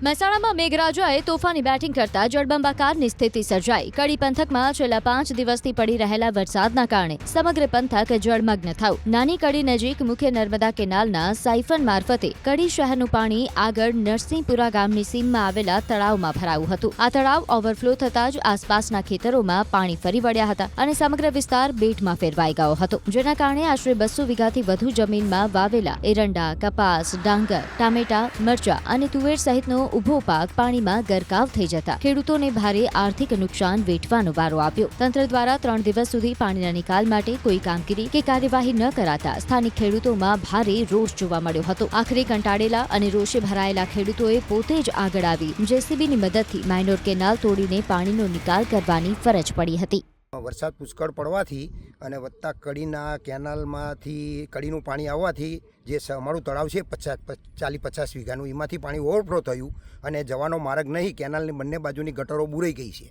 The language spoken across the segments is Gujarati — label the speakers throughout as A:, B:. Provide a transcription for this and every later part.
A: મહેસાણામાં મેઘરાજાએ તોફાની બેટિંગ કરતા જળબંબાકારની સ્થિતિ સર્જાઈ। કડી પંથકમાં છેલ્લા 5 દિવસથી પડી રહેલા વરસાદના કારણે સમગ્ર પંથક જળમગ્ન થયું। નાની કડી નજીક મુખ્ય નર્મદા કેનાલના સાયફન મારફતે કડી શહેરનું પાણી આગળ નરસિંહપુરા ગામની સીમમાં આવેલા તળાવમાં ભરાયું હતું। આ તળાવ ઓવરફ્લો થતાં જ આસપાસના ખેતરોમાં પાણી ફરી વળ્યા હતા અને સમગ્ર વિસ્તાર બેટમાં ફેરવાઈ ગયો હતો, જેના કારણે આશરે 200 વીઘાથી વધુ જમીનમાં વાવેલા એરંડા, કપાસ, ડાંગર, ટામેટા, મરચા અને તુવેર સહિતનો ઉભો પાક પાણીમાં ગરકાવ થઈ જતા ખેડૂતોને ભારે આર્થિક નુકસાન વેઠવાનો વારો આવ્યો। તંત્ર દ્વારા 3 દિવસ સુધી પાણીના નિકાલ માટે કોઈ કામગીરી કે કાર્યવાહી ન કરાતા સ્થાનિક ખેડૂતોમાં ભારે રોષ જોવા મળ્યો હતો। આખરે કંટાળેલા અને રોષે ભરાયેલા ખેડૂતોએ પોતે જ આગળ આવી જેસીબીની મદદથી માઇનોર કેનાલ તોડીને પાણીનો નિકાલ કરવાની ફરજ પડી હતી।
B: વરસાદ પુષ્કળ પડવાથી અને વધતા કડીના કેનાલમાંથી કડીનું પાણી આવવાથી જે અમારું તળાવ છે 40-50 વીઘાનું એમાંથી પાણી ઓવરફ્લો થયું અને જવાનો માર્ગ નહીં, કેનાલની બંને બાજુની ગટરો બુરાઈ ગઈ છે,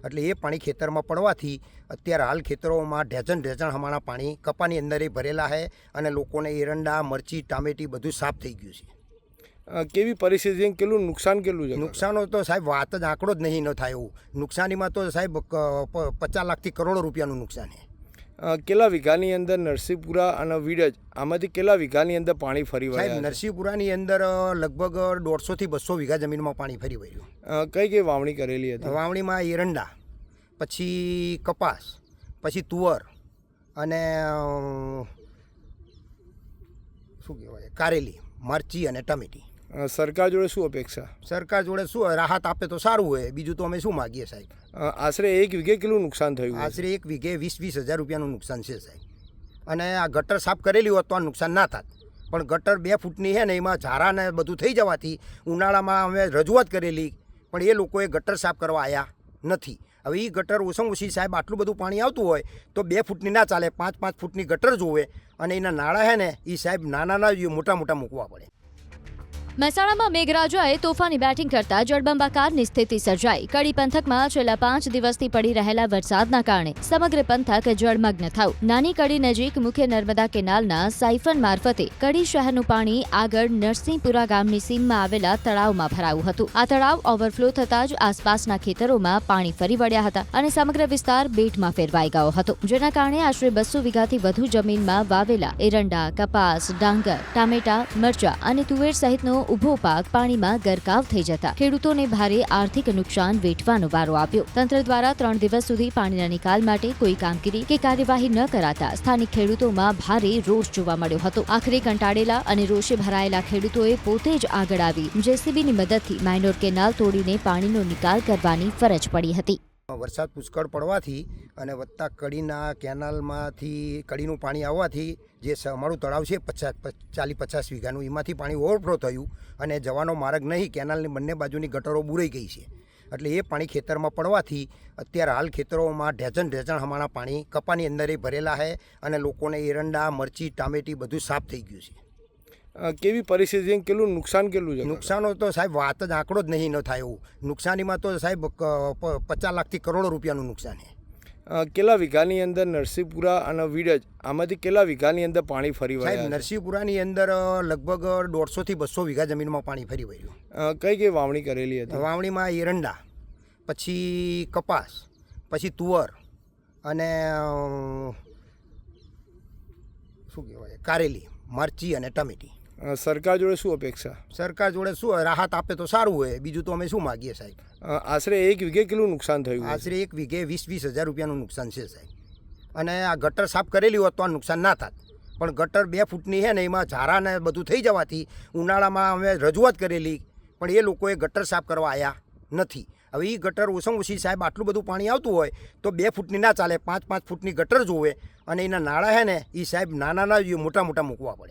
B: એટલે એ પાણી ખેતરમાં પડવાથી અત્યારે હાલ ખેતરોમાં ઢેચણ હમાણા પાણી કપાની અંદર ભરેલા છે અને લોકોને એરંડા, મરચી, ટામેટી બધું સાફ થઈ ગયું છે।
C: કેવી પરિસ્થિતિ, કેટલું નુકસાન કેટલું છે?
B: નુકસાનો તો સાહેબ વાત જ આંકડો જ નહીં ન થાય એવું। નુકસાનીમાં તો સાહેબ 50 લાખથી કરોડો રૂપિયાનું નુકસાન છે।
C: કેટલા વીઘાની અંદર નરસિંહપુરા અને વીડજ, આમાંથી કેટલા વીઘાની અંદર પાણી ફરી વળ્યા?
B: સાહેબ નરસિંહપુરાની અંદર લગભગ 150 થી 200 વીઘા જમીનમાં પાણી ફરી વળ્યું।
C: કઈ વાવણી કરેલી હતી?
B: વાવણીમાં એરંડા, પછી કપાસ, પછી તુવર અને શું કહેવાય કારેલી, મરચી અને ટમેટી।
C: સરકાર જોડે શું અપેક્ષા?
B: સરકાર જોડે શું રાહત આપે તો સારું હોય, બીજું તો અમે શું માગીએ સાહેબ।
C: આશરે 1 વીઘે કેટલું નુકસાન થયું?
B: આશરે 1 વીઘે 20-20 હજાર રૂપિયાનું નુકસાન છે સાહેબ। અને આ ગટર સાફ કરેલી હોત તો આ નુકસાન ના થાત, પણ ગટર 2 ફૂટની છે ને એમાં ઝારા ને બધું થઈ જવાથી ઉનાળામાં અમે રજૂઆત કરેલી, પણ એ લોકોએ ગટર સાફ કરવા આવ્યા નથી। હવે એ ગટર ઓછામાં ઓછી સાહેબ આટલું બધું પાણી આવતું હોય તો 2 ફૂટની ના ચાલે, 5-5 ફૂટની ગટર જોવે અને એના નાળા છે ને એ સાહેબ નાના મોટા મૂકવા પડે।
A: મહેસાણામાં મેઘરાજાએ તોફાની બેટિંગ કરતા જળબંબાકારની સ્થિતિ સર્જાઈ। કડી પંથકમાં છેલ્લા 5 દિવસથી પડી રહેલા વરસાદના કારણે સમગ્ર પંથક જળમગ્ન થયું। નાની કડી નજીક મુખ્ય નર્મદા કેનાલના સાયફન મારફતે કડી શહેરનું પાણી આગળ નરસિંહપુરા ગામની સીમમાં આવેલા તળાવમાં ભરાયું હતું। આ તળાવ ઓવરફ્લો થતાં જ આસપાસના ખેતરોમાં પાણી ફરી વળ્યા હતા અને સમગ્ર વિસ્તાર બેટમાં ફેરવાઈ ગયો હતો, જેના કારણે આશરે 200 વીઘાથી વધુ જમીનમાં વાવેલા એરંડા, કપાસ, ડાંગર, ટામેટા, મરચા અને તુવેર સહિતનો ઉભો પાક પાણીમાં ગરકાવ થઈ જતા ખેડૂતોને ભારે આર્થિક નુકસાન વેઠવાનો વારો આવ્યો। તંત્ર દ્વારા 3 દિવસ સુધી પાણીના નિકાલ માટે કોઈ કામગીરી કે કાર્યવાહી ન કરાતા સ્થાનિક ખેડૂતોમાં ભારે રોષ જોવા મળ્યો હતો। આખરે કંટાળેલા અને રોષે ભરાયેલા ખેડૂતોએ પોતે જ આગળ આવી જેસીબીની મદદથી માઇનોર કેનાલ તોડીને પાણીનો નિકાલ કરવાની ફરજ પડી હતી।
B: વરસાદ પુષ્કળ પડવાથી અને વધતા કડીના કેનાલમાંથી કડીનું પાણી આવવાથી જે અમારું તળાવ છે 40-50 વીઘાનું એમાંથી પાણી ઓવરફ્લો થયું અને જવાનો માર્ગ નહીં, કેનાલની બંને બાજુની ગટરો બુરાઈ ગઈ છે, એટલે એ પાણી ખેતરમાં પડવાથી અત્યારે હાલ ખેતરોમાં ઢેચણ હમાણા પાણી કપાની અંદર ભરેલા છે અને લોકોને એરંડા, મરચી, ટામેટી બધું સાફ થઈ ગયું છે।
C: કેવી પરિસ્થિતિ, કેટલું નુકસાન કેટલું છે?
B: નુકસાનો તો સાહેબ વાત જ આંકડો જ નહીં ન થાય એવું। નુકસાનીમાં તો સાહેબ 50 લાખથી કરોડો રૂપિયાનું નુકસાન છે।
C: કેટલા વીઘાની અંદર નરસિંહપુરા અને વીડજ, આમાંથી કેટલા વીઘાની અંદર પાણી ફરી વળ્યા?
B: સાહેબ નરસિંહપુરાની અંદર લગભગ 150 થી 200 વીઘા જમીનમાં પાણી ફરી વળ્યું।
C: કઈ વાવણી કરેલી હતી?
B: વાવણીમાં એરંડા, પછી કપાસ, પછી તુવર અને શું કહેવાય કારેલી, મરચી અને ટમેટી।
C: સરકાર જોડે શું અપેક્ષા? સરકાર
B: જોડે શું રાહત આપે તો સારું હોય, બીજું તો અમે શું માગીએ સાહેબ।
C: આશરે 1 વીઘે કેટલું નુકસાન થયું?
B: આશરે 1 વીઘે 20-20 હજાર રૂપિયાનું નુકસાન છે સાહેબ। અને આ ગટર સાફ કરેલી હોત તો આ નુકસાન ના થાત, પણ ગટર 2 ફૂટની છે ને એમાં ઝારા ને બધું થઈ જવાથી ઉનાળામાં અમે રજૂઆત કરેલી, પણ એ લોકોએ ગટર સાફ કરવા આવ્યા નથી। હવે એ ગટર ઓછામાં ઓછી સાહેબ આટલું બધું પાણી આવતું હોય તો 2 ફૂટની ના ચાલે, 5-5 ફૂટની ગટર જોવે અને એના નાળા છે ને એ સાહેબ નાના મોટા મૂકવા પડે।